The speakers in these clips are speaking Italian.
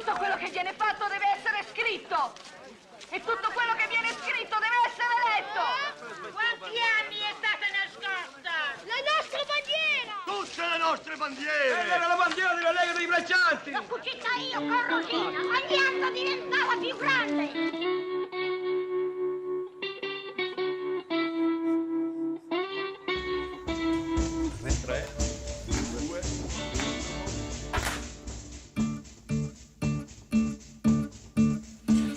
tutto quello che viene fatto deve essere scritto. E tutto quello che viene scritto deve essere letto. Quanti anni è stata nascosta? La nostra bandiera! Tutte le nostre bandiere! Era la bandiera della Lega dei Braccianti! L'ho cucita io con Rosina, ogni anno diventava più grande!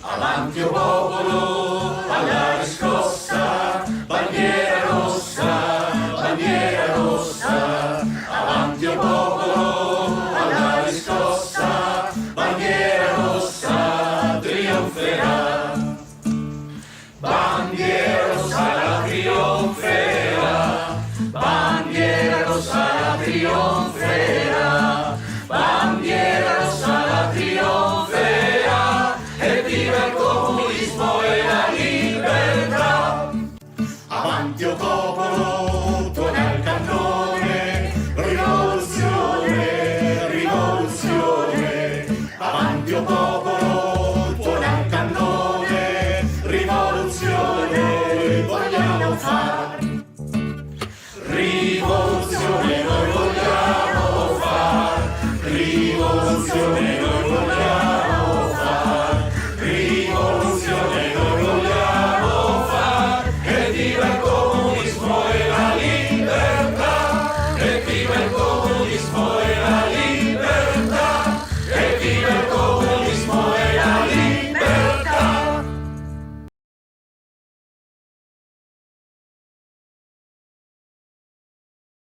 Avanti o popolo, alla riscossa, bandiera rossa, avanti o popolo, alla riscossa, bandiera rossa, trionferà. Bandiera rossa la trionferà, bandiera rossa la trionferà.